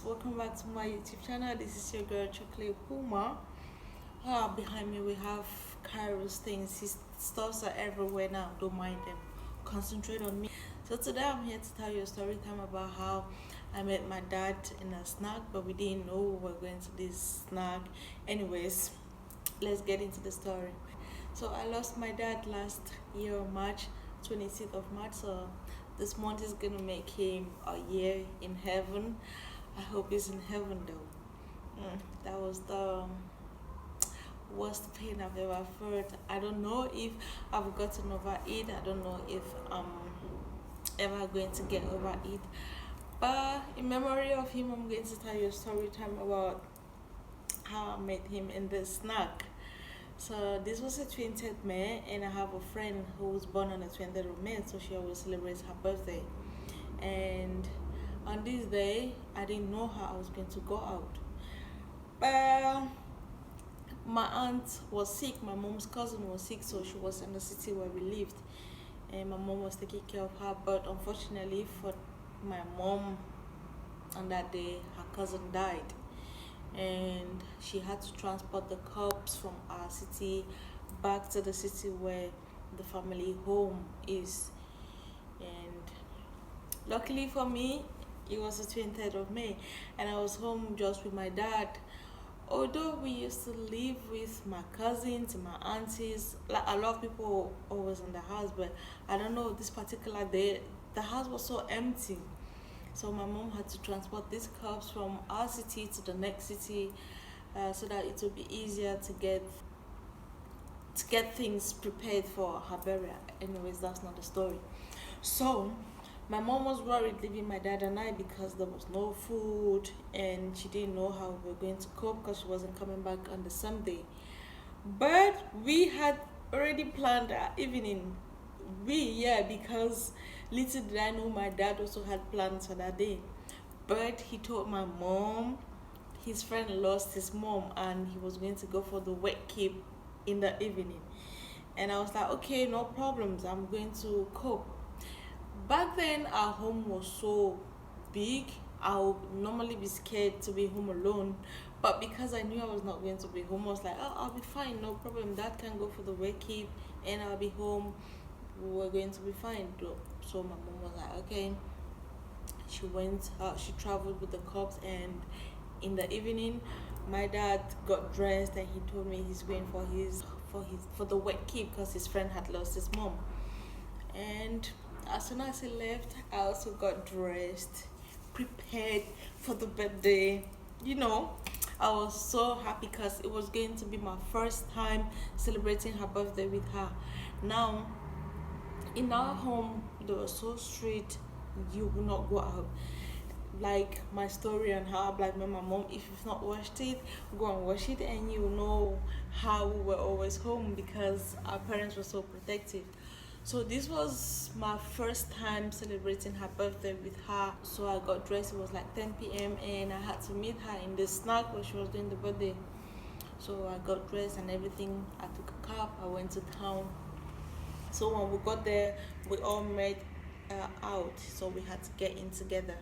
guys, welcome back to my YouTube channel. This is your girl Chocolate Puma. Behind me we have Kairos things. His stuffs are everywhere now. Don't mind them. Concentrate on me. So today I'm here to tell you a story time about how I met my dad in a snack, but we didn't know we were going to this snack. Anyways, let's get into the story. So I lost my dad last year, March 26th of March. So this month is gonna make him a year in heaven. I hope he's in heaven though. That was the worst pain I've ever felt. I don't know if I've gotten over it. I don't know if I'm ever going to get over it. But in memory of him, I'm going to tell you a story time about how I met him in the snack. So this was the 20th May, and I have a friend who was born on the 20th of May, so she always celebrates her birthday. And on this day, I didn't know how I was going to go out. But my aunt was sick, my mom's cousin was sick, so she was in the city where we lived. And my mom was taking care of her, but unfortunately for my mom, on that day, her cousin died. And she had to transport the corpse from our city back to the city where the family home is. And luckily for me, it was the 20th of May, and I was home just with my dad. Although we used to live with my cousins and my aunties, like a lot of people were always in the house, but I don't know, this particular day the house was so empty. So my mom had to transport these cups from our city to the next city, so that it would be easier to get things prepared for her burial. Anyways, that's not the story. So my mom was worried leaving my dad and I because there was no food and she didn't know how we were going to cope because she wasn't coming back on the Sunday. But we had already planned our evening. Because little did I know my dad also had plans for that day. But he told my mom his friend lost his mom and he was going to go for the wet keep in the evening. And I was like, okay, no problems, I'm going to cope. Back then, our home was so big, I would normally be scared to be home alone. But because I knew I was not going to be home, I was like, oh, I'll be fine, no problem. Dad can go for the wet keep and I'll be home. We were going to be fine. So my mom was like, okay. She traveled with the cops, and in the evening, my dad got dressed and he told me he's going for the wet keep because his friend had lost his mom. And as soon as he left, I also got dressed, prepared for the birthday. I was so happy because it was going to be my first time celebrating her birthday with her. Now, in our home, they were so strict, you will not go out. Like my story on how I blackmailed my mom, if you've not watched it, go and watch it and you know how we were always home because our parents were so protective. So this was my first time celebrating her birthday with her. So I got dressed, it was like 10 p.m. and I had to meet her in the snack where she was doing the birthday. So I got dressed and everything, I took a cab, I went to town. So when we got there, we all met out, so we had to get in together.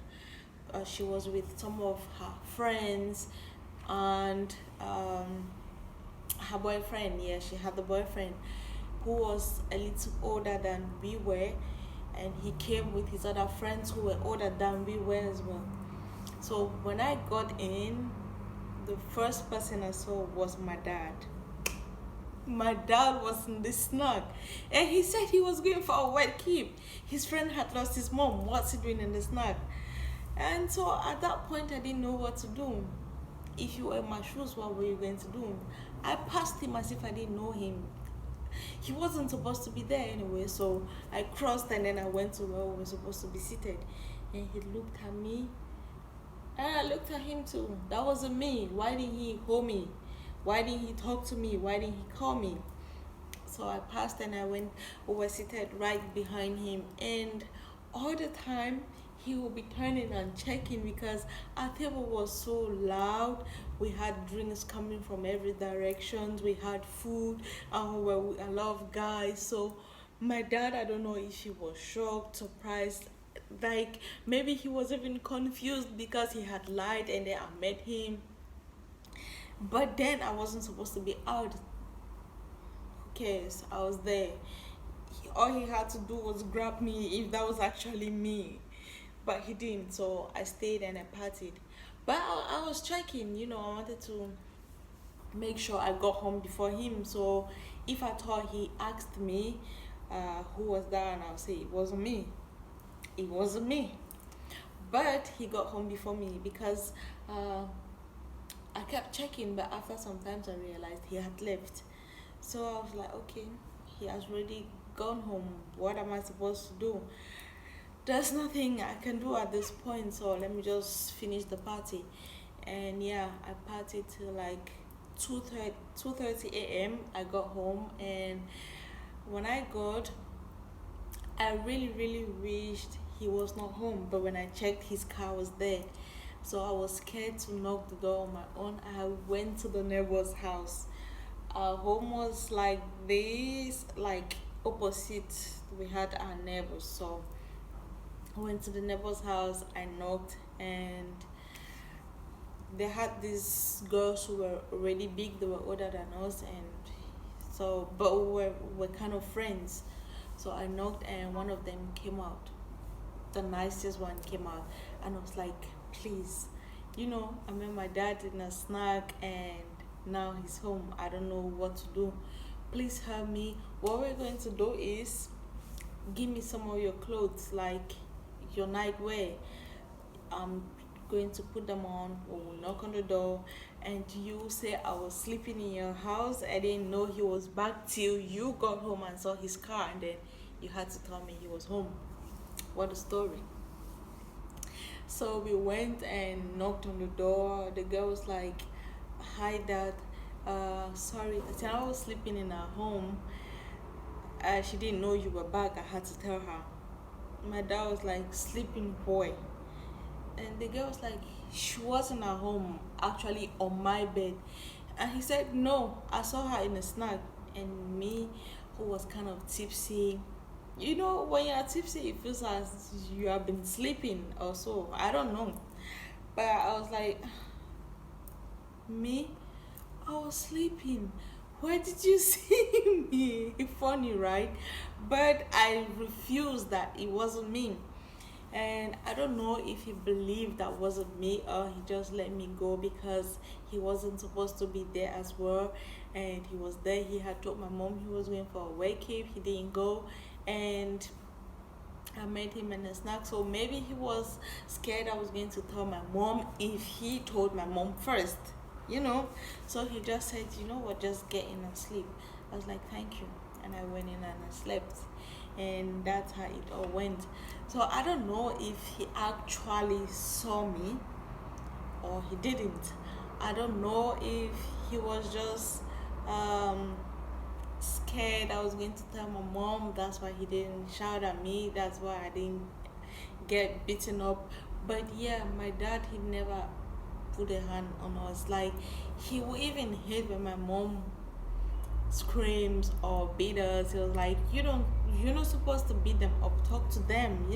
She was with some of her friends and her boyfriend. Yeah, she had the boyfriend who was a little older than we were, and he came with his other friends who were older than we were as well. So when I got in, the first person I saw was my dad. My dad was in the snack and he said he was going for a wet keep. His friend had lost his mom. What's he doing in the snack? And so at that point, I didn't know what to do. If you were in my shoes, what were you going to do? I passed him as if I didn't know him. He wasn't supposed to be there anyway, so I crossed and then I went to where we were supposed to be seated. And he looked at me and I looked at him too. That wasn't me. Why didn't he hold me? Why didn't he talk to me? Why didn't he call me? So I passed and I went. We were seated right behind him, and all the time he would be turning and checking because our table was so loud. We had drinks coming from every direction. We had food, and we were with a lot of guys. So my dad, I don't know if he was shocked, surprised. Like maybe he was even confused because he had lied and then I met him. But then I wasn't supposed to be out. Who cares? I was there. All he had to do was grab me if that was actually me. But he didn't, so I stayed and I partied. But I was checking, I wanted to make sure I got home before him. So if at all he asked me who was that, and I'll say it wasn't me. It wasn't me. But he got home before me because I kept checking, but after sometimes I realized he had left. So I was like, okay, he has already gone home. What am I supposed to do? There's nothing I can do at this point, so let me just finish the party. And yeah, I partied till like 2:30 a.m. I got home, and when I got, I really really wished he was not home, but when I checked, his car was there. So I was scared to knock the door on my own. I went to the neighbor's house. Our home was like this, like opposite. We had our neighbors, so I went to the neighbor's house. I knocked, and they had these girls who were already big. They were older than us, and so but we were kind of friends. So I knocked, and one of them came out. The nicest one came out, and I was like, please, I met my dad in a snack, and now he's home. I don't know what to do. Please help me. What we're going to do is give me some of your clothes, like your nightwear. I'm going to put them on. We will knock on the door, and you say I was sleeping in your house. I didn't know he was back till you got home and saw his car, and then you had to tell me he was home. What a story. So we went and knocked on the door. The girl was like, hi dad, sorry, I said I was sleeping in our home. She didn't know you were back. I had to tell her. My dad was like, sleeping boy. And the girl was like, she wasn't at home, actually on my bed. And he said, no, I saw her in a snack. And me, who was kind of tipsy, when you're tipsy, it feels as you have been sleeping or so. I don't know. But I was like, me? I was sleeping. Where did you see me? Funny, right? But I refused that it wasn't me. And I don't know if he believed that wasn't me or he just let me go because he wasn't supposed to be there as well. And he was there. He had told my mom he was going for a wake up. He didn't go. And I met him in a snack, so maybe he was scared I was going to tell my mom if he told my mom first, So he just said, you know what, just get in and sleep. I was like, thank you. And I went in and I slept. And that's how it all went. So I don't know if he actually saw me or he didn't. I don't know if he was just scared I was going to tell my mom. That's why he didn't shout at me. That's why I didn't get beaten up. But yeah, my dad, he never put a hand on us. Like, he would even hate when my mom screams or beat us. He was like, you're not supposed to beat them up, talk to them,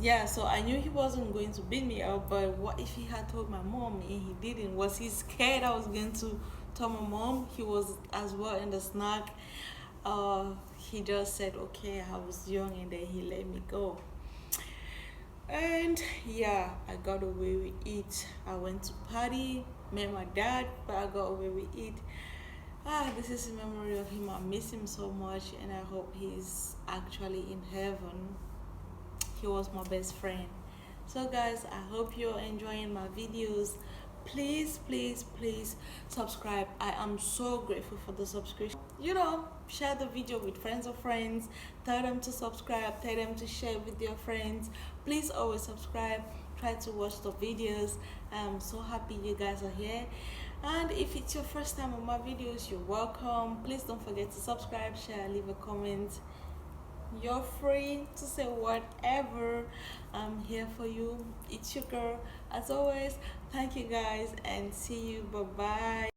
Yeah, so I knew he wasn't going to beat me up, but what if he had told my mom and he didn't? Was he scared I was going to tell my mom? He was as well in the snack. He just said, okay, I was young, and then he let me go. And yeah, I got away with it. I went to party, met my dad, but I got away with it. This is a memory of him. I miss him so much, and I hope he's actually in heaven. He was my best friend. So guys, I hope you're enjoying my videos. Please subscribe. I am so grateful for the subscription. Share the video with friends or friends. Tell them to subscribe. Tell them to share with their friends. Please always subscribe. Try to watch the videos. I'm so happy you guys are here. And if it's your first time on my videos, you're welcome. Please don't forget to subscribe, share, leave a comment. You're free to say whatever. I'm here for you. It's your girl. As always, thank you guys, and see you. Bye bye.